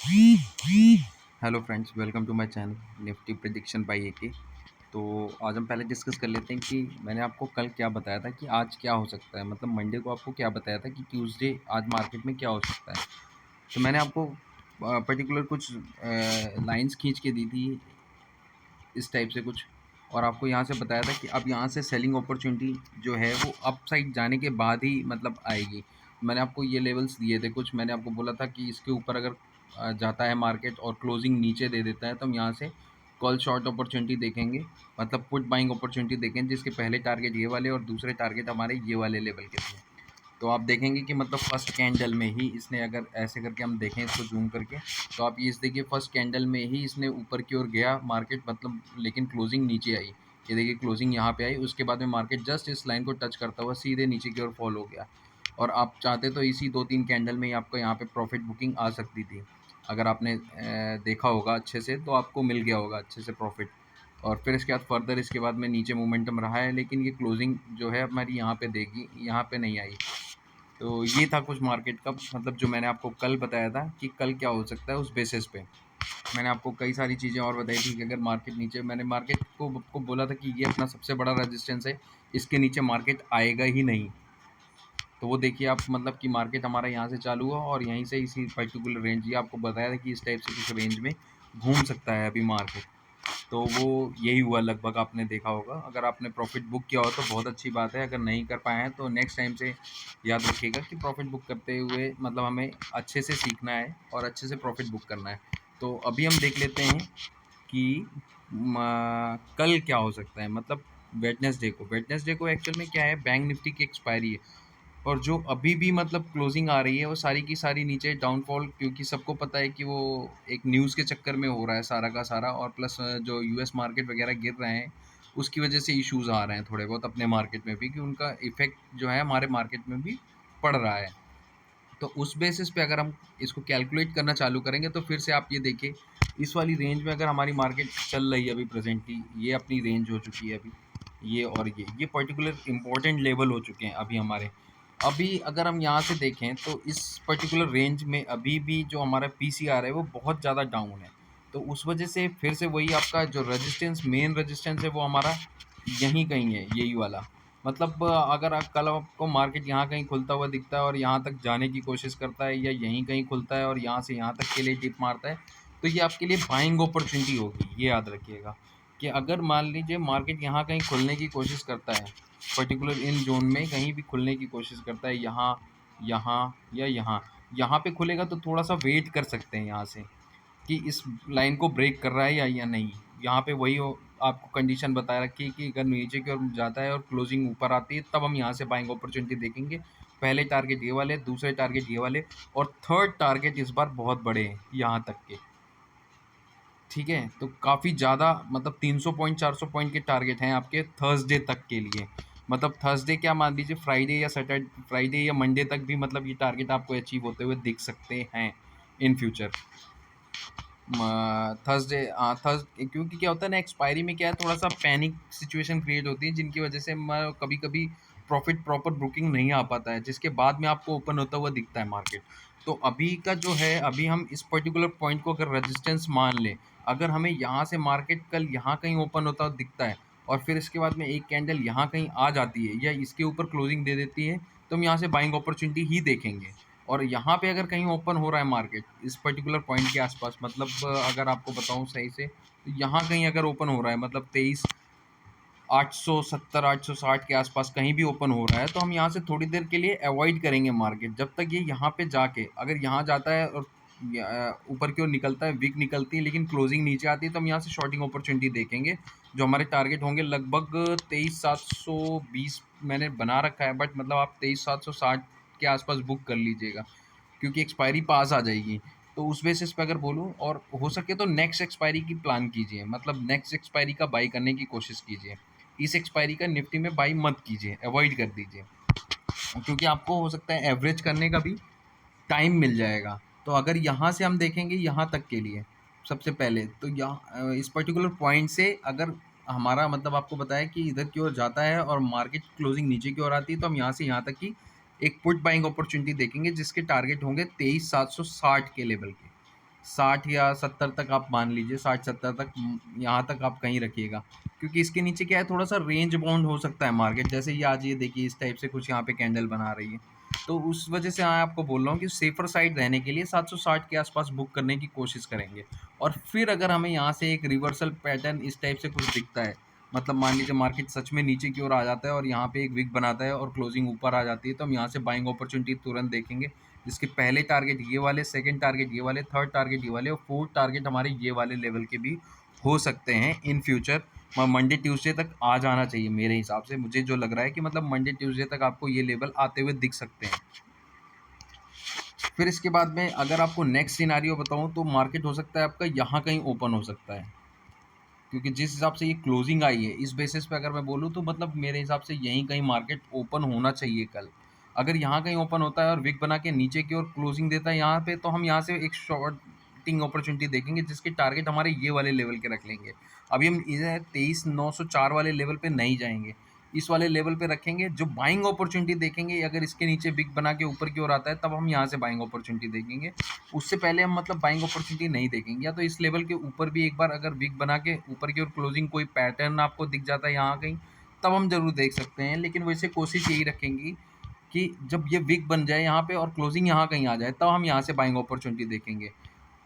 Hello friends, welcome to my channel Nifty prediction by AK. तो आज हम पहले डिस्कस कर लेते हैं कि मैंने आपको कल क्या बताया था कि आज क्या हो सकता है। मतलब मंडे को आपको क्या बताया था कि ट्यूसडे आज मार्केट में क्या हो सकता है। तो मैंने आपको पर्टिकुलर कुछ लाइंस खींच के दी थी इस टाइप से कुछ, और आपको यहाँ से बताया था कि अब यहाँ से सेलिंग अपॉर्चुनिटी जो है वो अप साइड जाने के बाद ही मतलब आएगी। मैंने आपको ये लेवल्स दिए थे कुछ, मैंने आपको बोला था कि इसके ऊपर अगर जाता है मार्केट और क्लोजिंग नीचे दे देता है तो हम यहाँ से कॉल शॉर्ट अपॉर्चुनिटी देखेंगे, मतलब पुट बाइंग अपॉर्चुनिटी देखेंगे, जिसके पहले टारगेट ये वाले और दूसरे टारगेट हमारे ये वाले लेवल के थे। तो आप देखेंगे कि मतलब फर्स्ट कैंडल में ही इसने, अगर ऐसे करके हम देखें इसको जूम करके, तो आप ये देखिए फर्स्ट कैंडल में ही इसने ऊपर की ओर गया मार्केट, मतलब लेकिन क्लोजिंग नीचे आई। ये देखिए क्लोजिंग यहाँ पे आई, उसके बाद में मार्केट जस्ट इस लाइन को टच करता हुआ सीधे नीचे की ओर फॉल हो गया। और आप चाहते तो इसी 2-3 कैंडल में ही आपको यहाँ पे प्रॉफिट बुकिंग आ सकती थी। अगर आपने देखा होगा अच्छे से तो आपको मिल गया होगा अच्छे से प्रॉफिट। और फिर इसके बाद फर्दर इसके बाद में नीचे मोमेंटम रहा है, लेकिन ये क्लोजिंग जो है हमारी यहाँ पे देगी, यहाँ पे नहीं आई। तो ये था कुछ मार्केट का, मतलब जो मैंने आपको कल बताया था कि कल क्या हो सकता है। उस बेसिस पे मैंने आपको कई सारी चीज़ें और बताई थी कि अगर मार्केट नीचे, मैंने मार्केट को बोला था कि ये अपना सबसे बड़ा रेजिस्टेंस है, इसके नीचे मार्केट आएगा ही नहीं। तो वो देखिए आप, मतलब कि मार्केट हमारा यहाँ से चालू हुआ और यहीं से इसी पर्टिकुलर रेंज, ये आपको बताया था कि इस टाइप से कुछ रेंज में घूम सकता है अभी मार्केट। तो वो यही हुआ लगभग, आपने देखा होगा। अगर आपने प्रॉफिट बुक किया हो तो बहुत अच्छी बात है, अगर नहीं कर पाए हैं तो नेक्स्ट टाइम से याद रखिएगा कि प्रॉफिट बुक करते हुए मतलब हमें अच्छे से सीखना है और अच्छे से प्रॉफिट बुक करना है। तो अभी हम देख लेते हैं कि कल क्या हो सकता है। मतलब वेडनेसडे को एक्चुअल में क्या है, बैंक निफ्टी की एक्सपायरी है। और जो अभी भी मतलब क्लोजिंग आ रही है वो सारी की सारी नीचे डाउनफॉल, क्योंकि सबको पता है कि वो एक न्यूज़ के चक्कर में हो रहा है सारा का सारा, और प्लस जो यूएस मार्केट वगैरह गिर रहे हैं उसकी वजह से इश्यूज आ रहे हैं थोड़े बहुत अपने मार्केट में भी, कि उनका इफेक्ट जो है हमारे मार्केट में भी पड़ रहा है। तो उस बेसिस पे अगर हम इसको कैलकुलेट करना चालू करेंगे तो फिर से आप ये देखिए इस वाली रेंज में अगर हमारी मार्केट चल रही है अभी प्रेजेंटली, ये अपनी रेंज हो चुकी है अभी, ये और ये पर्टिकुलर इंपॉर्टेंट लेवल हो चुके हैं अभी हमारे। अभी अगर हम यहाँ से देखें तो इस पर्टिकुलर रेंज में अभी भी जो हमारा पीसीआर है वो बहुत ज़्यादा डाउन है। तो उस वजह से फिर से वही आपका जो रेजिस्टेंस, मेन रेजिस्टेंस है वो हमारा यहीं कहीं है, यही वाला। मतलब अगर कल आपको मार्केट यहाँ कहीं खुलता हुआ दिखता है और यहाँ तक जाने की कोशिश करता है, या यहीं कहीं खुलता है और यहाँ से यहाँ तक के लिए टिप मारता है, तो ये आपके लिए बाइंग अपॉर्चुनिटी होगी। ये याद रखिएगा कि अगर मान लीजिए मार्केट यहाँ कहीं खुलने की कोशिश करता है, पर्टिकुलर इन जोन में कहीं भी खुलने की कोशिश करता है, यहाँ, यहाँ या यहाँ, यहाँ पे खुलेगा तो थोड़ा सा वेट कर सकते हैं यहाँ से कि इस लाइन को ब्रेक कर रहा है या नहीं। यहाँ पे वही हो, आपको कंडीशन बता रखी है कि अगर नीचे की ओर जाता है और क्लोजिंग ऊपर आती है तब हम यहाँ से बाइंग अपॉर्चुनिटी देखेंगे। पहले टारगेट ये वाले, दूसरे टारगेट ये वाले, और थर्ड टारगेट इस बार बहुत बड़े हैं यहाँ तक के। ठीक है, तो काफ़ी ज़्यादा, मतलब 300 पॉइंट 400 पॉइंट के टारगेट हैं आपके थर्सडे तक के लिए। मतलब थर्सडे क्या, मान लीजिए फ्राइडे या सैटरडे, फ्राइडे या मंडे तक भी मतलब ये टारगेट आपको अचीव होते हुए दिख सकते हैं इन फ्यूचर। थर्सडे, क्योंकि क्या होता है ना, एक्सपायरी में क्या है, थोड़ा सा पैनिक सिचुएशन क्रिएट होती है जिनकी वजह से कभी कभी प्रॉफिट प्रॉपर बुकिंग नहीं आ पाता है, जिसके बाद में आपको ओपन होता हुआ दिखता है मार्केट। तो अभी का जो है, अभी हम इस पर्टिकुलर पॉइंट को अगर रेजिस्टेंस मान लें, अगर हमें यहाँ से मार्केट कल यहाँ कहीं ओपन होता हुआ दिखता है और फिर इसके बाद में एक कैंडल यहाँ कहीं आ जाती है या इसके ऊपर क्लोजिंग दे देती है, तो हम यहाँ से बाइंग अपॉर्चुनिटी ही देखेंगे। और यहाँ पे अगर कहीं ओपन हो रहा है मार्केट इस पर्टिकुलर पॉइंट के आसपास, मतलब अगर आपको बताऊं सही से, तो यहाँ कहीं अगर ओपन हो रहा है, मतलब 23,870 860 के आसपास कहीं भी ओपन हो रहा है, तो हम यहाँ से थोड़ी देर के लिए अवॉइड करेंगे मार्केट, जब तक ये यहाँ पे जाके, अगर यहाँ जाता है और ऊपर की ओर निकलता है, विक निकलती है लेकिन क्लोजिंग नीचे आती है, तो हम यहाँ से शॉर्टिंग अपॉर्चुनिटी देखेंगे। जो हमारे टारगेट होंगे लगभग 23,720 मैंने बना रखा है, बट मतलब आप 23,760 के आसपास बुक कर लीजिएगा, क्योंकि एक्सपायरी पास आ जाएगी। तो उस बेसिस पे अगर बोलूँ, और हो सके तो नेक्स्ट एक्सपायरी की प्लान कीजिए, मतलब नेक्स्ट एक्सपायरी का बाई करने की कोशिश कीजिए। इस एक्सपायरी का निफ्टी में बाई मत कीजिए, अवॉइड कर दीजिए, क्योंकि आपको हो सकता है एवरेज करने का भी टाइम मिल जाएगा। तो अगर यहाँ से हम देखेंगे यहाँ तक के लिए, सबसे पहले तो यहाँ इस पर्टिकुलर पॉइंट से अगर हमारा, मतलब आपको बताया कि इधर की ओर जाता है और मार्केट क्लोजिंग नीचे की ओर आती है, तो हम यहाँ से यहाँ तक की एक पुट बाइंग अपॉर्चुनिटी देखेंगे, जिसके टारगेट होंगे 23,760 के लेवल के। 60 या 70 तक आप मान लीजिए, 60-70 तक, यहाँ तक आप कहीं रखिएगा, क्योंकि इसके नीचे क्या है, थोड़ा सा रेंज बाउंड हो सकता है मार्केट। जैसे ये आज ये देखिए इस टाइप से कुछ यहाँ पे कैंडल बना रही है, तो उस वजह से मैं आपको बोल रहा हूँ कि सेफर साइड रहने के लिए 760 के आसपास बुक करने की कोशिश करेंगे। और फिर अगर हमें यहाँ से एक रिवर्सल पैटर्न इस टाइप से कुछ दिखता है, मतलब मान लीजिए मार्केट सच में नीचे की ओर आ जाता है और यहाँ पे एक विक बनाता है और क्लोजिंग ऊपर आ जाती है, तो हम यहाँ से बाइंग अपॉर्चुनिटी तुरंत देखेंगे, जिसके पहले टारगेट ये वाले, सेकंड टारगेट ये वाले, थर्ड टारगेट ये वाले और फोर्थ टारगेट हमारे ये वाले लेवल के भी हो सकते हैं इन फ्यूचर। मंडे ट्यूसडे तक आ जाना चाहिए मेरे हिसाब से, मुझे जो लग रहा है कि मतलब मंडे ट्यूसडे तक आपको ये लेवल आते हुए दिख सकते हैं। फिर इसके बाद में अगर आपको नेक्स्ट सिनारियो बताऊं तो मार्केट हो सकता है आपका यहाँ कहीं ओपन हो सकता है, क्योंकि जिस हिसाब से ये क्लोजिंग आई है इस बेसिस पे अगर मैं बोलूँ तो मतलब मेरे हिसाब से यहीं कहीं मार्केट ओपन होना चाहिए कल। अगर यहाँ कहीं ओपन होता है और विक बना के नीचे की ओर क्लोजिंग देता है यहाँ पे, तो हम यहाँ से एक शॉर्टिंग अपॉर्चुनिटी देखेंगे, जिसके टारगेट हमारे ये वाले लेवल के रख लेंगे। अभी हम इधर 23,904 वाले लेवल पे नहीं जाएंगे, इस वाले लेवल पे रखेंगे। जो बाइंग अपॉर्चुनिटी देखेंगे अगर इसके नीचे बिग बना के ऊपर की ओर आता है, तब हम यहाँ से बाइंग अपॉर्चुनिटी देखेंगे। उससे पहले हम मतलब बाइंग अपॉर्चुनिटी नहीं देखेंगे। या तो इस लेवल के ऊपर भी एक बार अगर विक बना के ऊपर की ओर क्लोजिंग कोई पैटर्न आपको दिख जाता है यहाँ कहीं, तब हम जरूर देख सकते हैं। लेकिन वैसे कोशिश यही रखेंगी कि जब ये विक बन जाए यहाँ पे और क्लोजिंग यहाँ कहीं आ जाए, तब हम यहाँ से बाइंग अपॉर्चुनिटी देखेंगे।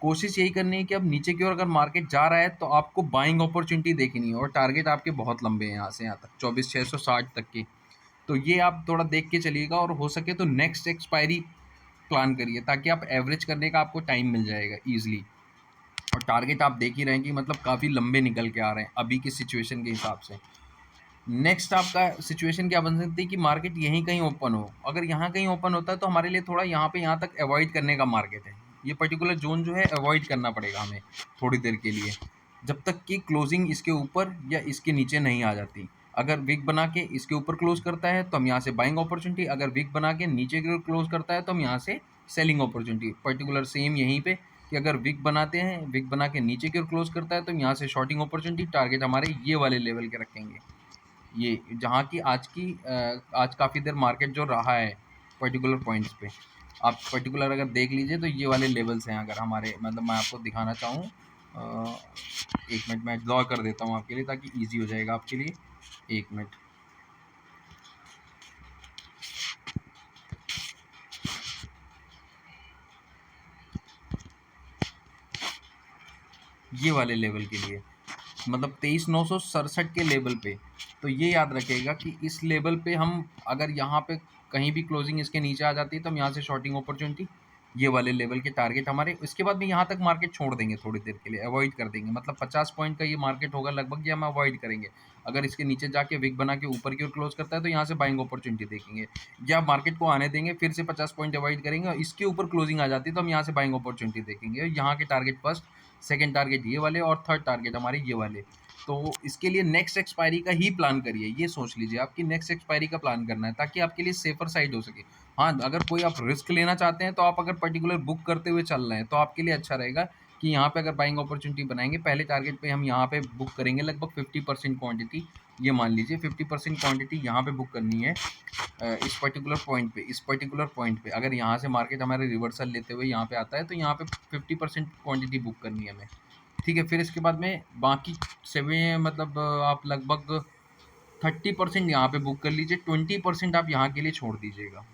कोशिश यही करनी है कि अब नीचे की ओर अगर मार्केट जा रहा है तो आपको बाइंग अपॉर्चुनिटी देखनी है, और टारगेट आपके बहुत लंबे हैं यहाँ से यहाँ तक 24,660 तक के। तो ये आप थोड़ा देख के चलिएगा, और हो सके तो नेक्स्ट एक्सपायरी प्लान करिए, ताकि आप एवरेज करने का आपको टाइम मिल जाएगा ईजिली। और टारगेट आप देख ही रहे हैं कि मतलब काफ़ी लंबे निकल के आ रहे हैं अभी की सिचुएशन के हिसाब से। नेक्स्ट आपका सिचुएशन क्या बन सकती है कि मार्केट यहीं कहीं ओपन हो। अगर यहाँ कहीं ओपन होता है तो हमारे लिए थोड़ा यहाँ पे यहाँ तक अवॉइड करने का मार्केट है, ये पर्टिकुलर जोन जो है अवॉइड करना पड़ेगा हमें थोड़ी देर के लिए, जब तक कि क्लोजिंग इसके ऊपर या इसके नीचे नहीं आ जाती। अगर विक बना के इसके ऊपर क्लोज करता है तो हम यहाँ से बाइंग अपॉर्चुनिटी, अगर विक बना के नीचे की ओर क्लोज करता है तो हम यहाँ से सेलिंग अपॉर्चुनिटी। पर्टिकुलर सेम यहीं पे कि अगर विक बनाते हैं, विक बना के नीचे की ओर क्लोज करता है तो हम यहाँ से शॉर्टिंग अपॉर्चुनिटी, टारगेट हमारे ये वाले लेवल के रखेंगे। ये जहाँ की आज काफ़ी देर मार्केट जो रहा है पर्टिकुलर पॉइंट्स पे, आप पर्टिकुलर अगर देख लीजिए तो ये वाले लेवल्स हैं। अगर हमारे मतलब मैं आपको दिखाना चाहूँ, एक मिनट मैं ड्रॉ कर देता हूँ आपके लिए ताकि इजी हो जाएगा आपके लिए। एक मिनट, ये वाले लेवल के लिए मतलब 23,967 के लेवल पे। तो ये याद रखिएगा कि इस लेवल पे हम अगर यहाँ पे कहीं भी क्लोजिंग इसके नीचे आ जाती है तो हम यहाँ से शॉर्टिंग अपॉर्चुनिटी, ये वाले लेवल के टारगेट हमारे। इसके बाद भी यहाँ तक मार्केट छोड़ देंगे थोड़ी देर के लिए, अवॉइड कर देंगे। मतलब 50 पॉइंट का ये मार्केट होगा लगभग, ये हम अवॉइड करेंगे। अगर इसके नीचे जाके विक बना के ऊपर की ओर क्लोज करता है तो यहाँ से बाइंग अपॉर्चुनिटी देखेंगे, या मार्केट को आने देंगे, फिर से 50 पॉइंट अवॉइड करेंगे और इसके ऊपर क्लोजिंग आ जाती है तो हम यहाँ से बाइंग अपॉर्चुनिटी देखेंगे। और यहाँ के टारगेट फर्स्ट, सेकंड टारगेट ये वाले और थर्ड टारगेट हमारे ये वाले। तो इसके लिए नेक्स्ट एक्सपायरी का ही प्लान करिए, ये सोच लीजिए आपकी नेक्स्ट एक्सपायरी का प्लान करना है, ताकि आपके लिए सेफर साइड हो सके। हाँ, अगर कोई आप रिस्क लेना चाहते हैं तो आप अगर पर्टिकुलर बुक करते हुए चल रहे हैं तो आपके लिए अच्छा रहेगा कि यहाँ पे अगर बाइंग अपॉर्चुनिटी बनाएंगे, पहले टारगेट पे हम यहाँ पे बुक करेंगे लगभग 50% क्वांटिटी। ये मान लीजिए 50% क्वांटिटी यहाँ पे बुक करनी है, इस पर्टिकुलर पॉइंट पे, इस पर्टिकुलर पॉइंट पे। अगर यहाँ से मार्केट हमारे रिवर्सल लेते हुए यहाँ पे आता है तो यहाँ पे 50% क्वांटिटी बुक करनी है हमें। ठीक है, फिर इसके बाद में बाकी सेवे मतलब आप लगभग 30% यहाँ पे बुक कर लीजिए, 20% आप यहाँ के लिए छोड़ दीजिएगा।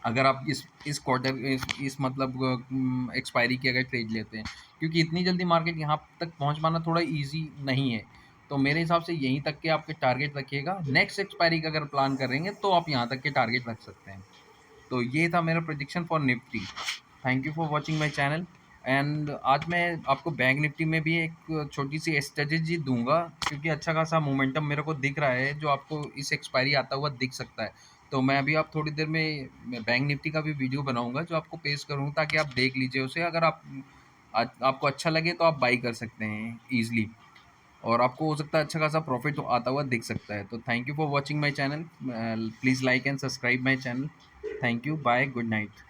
अगर आप इस क्वार्टर इस मतलब एक्सपायरी की अगर ट्रेड लेते हैं, क्योंकि इतनी जल्दी मार्केट यहाँ तक पहुँच पाना थोड़ा इजी नहीं है। तो मेरे हिसाब से यहीं तक के आपके टारगेट रखिएगा। नेक्स्ट एक्सपायरी का अगर प्लान करेंगे तो आप यहाँ तक के टारगेट रख सकते हैं। तो ये था मेरा prediction for Nifty. Thank you for watching my channel. And आज मैं आपको बैंक निफ्टी में भी एक छोटी सी स्ट्रेटेजी दूंगा, क्योंकि अच्छा खासा मोमेंटम मेरे को दिख रहा है जो आपको इस एक्सपायरी आता हुआ दिख सकता है। तो मैं अभी आप थोड़ी देर में मैं बैंक निफ्टी का भी वीडियो बनाऊंगा जो आपको पेश करूँगा, ताकि आप देख लीजिए उसे। अगर आपको अच्छा लगे तो आप बाई कर सकते हैं ईजिली, और आपको हो सकता है अच्छा खासा प्रॉफिट आता हुआ दिख सकता है। तो thank you for watching my channel. Please like and subscribe my channel. Thank you, bye, good night.